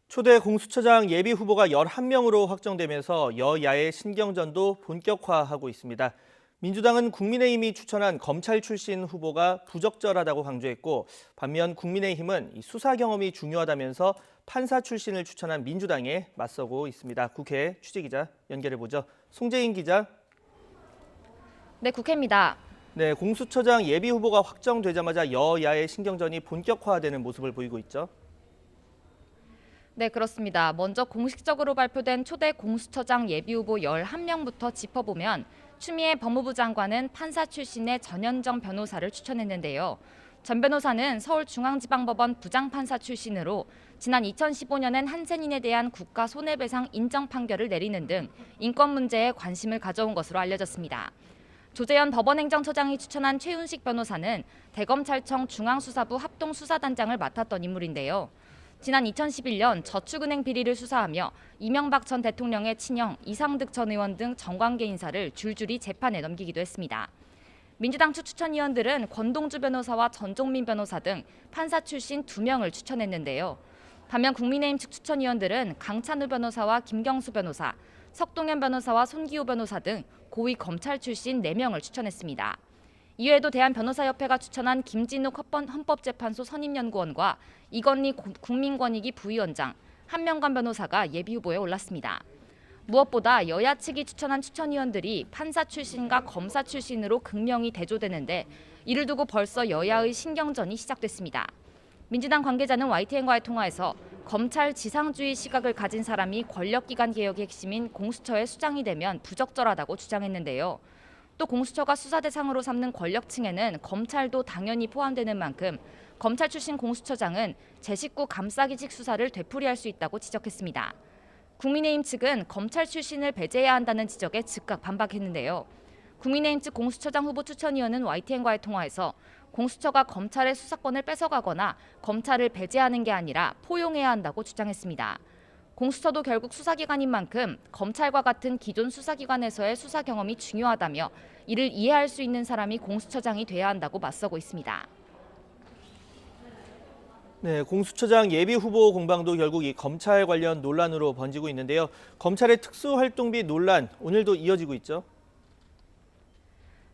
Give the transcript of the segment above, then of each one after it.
초대 공수처장 예비 후보가 11명으로 확정되면서 여야의 신경전도 본격화하고 있습니다. 민주당은 국민의힘이 추천한 검찰 출신 후보가 부적절하다고 강조했고, 반면 국민의힘은 수사 경험이 중요하다면서 판사 출신을 추천한 민주당에 맞서고 있습니다. 국회 취재기자 연결해보죠. 송재인 기자. 네, 국회입니다. 네, 공수처장 예비 후보가 확정되자마자 여야의 신경전이 본격화되는 모습을 보이고 있죠. 네, 그렇습니다. 먼저 공식적으로 발표된 초대 공수처장 예비후보 11명부터 짚어보면 추미애 법무부 장관은 판사 출신의 전현정 변호사를 추천했는데요. 전 변호사는 서울중앙지방법원 부장판사 출신으로 지난 2015년엔 한센인에 대한 국가 손해배상 인정 판결을 내리는 등 인권 문제에 관심을 가져온 것으로 알려졌습니다. 조재현 법원행정처장이 추천한 최윤식 변호사는 대검찰청 중앙수사부 합동수사단장을 맡았던 인물인데요. 지난 2011년 저축은행 비리를 수사하며 이명박 전 대통령의 친형 이상득 전 의원 등 정관계 인사를 줄줄이 재판에 넘기기도 했습니다. 민주당 측 추천위원들은 권동주 변호사와 전종민 변호사 등 판사 출신 2명을 추천했는데요. 반면 국민의힘 측 추천위원들은 강찬우 변호사와 김경수 변호사, 석동현 변호사와 손기호 변호사 등 고위 검찰 출신 4명을 추천했습니다. 이외에도 대한변호사협회가 추천한 김진욱 헌법재판소 선임연구원과 이건희 국민권익위 부위원장, 한명관 변호사가 예비후보에 올랐습니다. 무엇보다 여야 측이 추천한 추천위원들이 판사 출신과 검사 출신으로 극명히 대조되는데 이를 두고 벌써 여야의 신경전이 시작됐습니다. 민주당 관계자는 YTN과의 통화에서 검찰 지상주의 시각을 가진 사람이 권력기관 개혁의 핵심인 공수처의 수장이 되면 부적절하다고 주장했는데요. 또 공수처가 수사 대상으로 삼는 권력층에는 검찰도 당연히 포함되는 만큼 검찰 출신 공수처장은 제 식구 감싸기식 수사를 되풀이할 수 있다고 지적했습니다. 국민의힘 측은 검찰 출신을 배제해야 한다는 지적에 즉각 반박했는데요. 국민의힘 측 공수처장 후보 추천위원은 YTN과의 통화에서 공수처가 검찰의 수사권을 뺏어가거나 검찰을 배제하는 게 아니라 포용해야 한다고 주장했습니다. 공수처도 결국 수사기관인 만큼 검찰과 같은 기존 수사기관에서의 수사 경험이 중요하다며 이를 이해할 수 있는 사람이 공수처장이 돼야 한다고 맞서고 있습니다. 네, 공수처장 예비 후보 공방도 결국 이 검찰 관련 논란으로 번지고 있는데요. 검찰의 특수활동비 논란 오늘도 이어지고 있죠.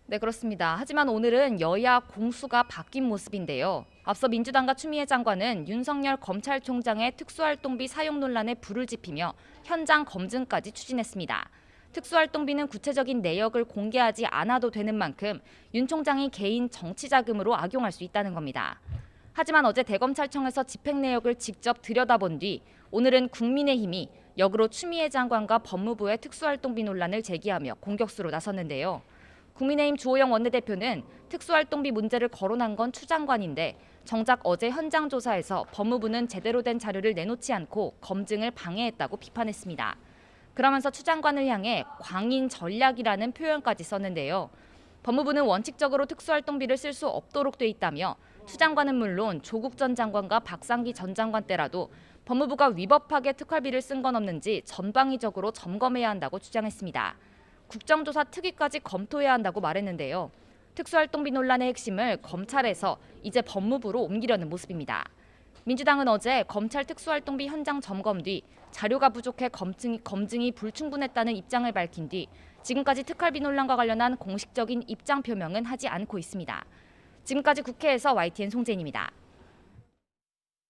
네, 그렇습니다. 하지만 오늘은 여야 공수가 바뀐 모습인데요. 앞서 민주당과 추미애 장관은 윤석열 검찰총장의 특수활동비 사용 논란에 불을 지피며 현장 검증까지 추진했습니다. 특수활동비는 구체적인 내역을 공개하지 않아도 되는 만큼 윤 총장이 개인 정치 자금으로 악용할 수 있다는 겁니다. 하지만 어제 대검찰청에서 집행 내역을 직접 들여다본 뒤 오늘은 국민의힘이 역으로 추미애 장관과 법무부의 특수활동비 논란을 제기하며 공격수로 나섰는데요. 국민의힘 주호영 원내대표는 특수활동비 문제를 거론한 건 추 장관인데 정작 어제 현장 조사에서 법무부는 제대로 된 자료를 내놓지 않고 검증을 방해했다고 비판했습니다. 그러면서 추 장관을 향해 광인 전략이라는 표현까지 썼는데요. 법무부는 원칙적으로 특수활동비를 쓸 수 없도록 돼 있다며 추 장관은 물론 조국 전 장관과 박상기 전 장관 때라도 법무부가 위법하게 특활비를 쓴 건 없는지 전방위적으로 점검해야 한다고 주장했습니다. 국정조사 특위까지 검토해야 한다고 말했는데요. 특수활동비 논란의 핵심을 검찰에서 이제 법무부로 옮기려는 모습입니다. 민주당은 어제 검찰 특수활동비 현장 점검 뒤 자료가 부족해 검증이 불충분했다는 입장을 밝힌 뒤 지금까지 특활비 논란과 관련한 공식적인 입장 표명은 하지 않고 있습니다. 지금까지 국회에서 YTN 송재인입니다.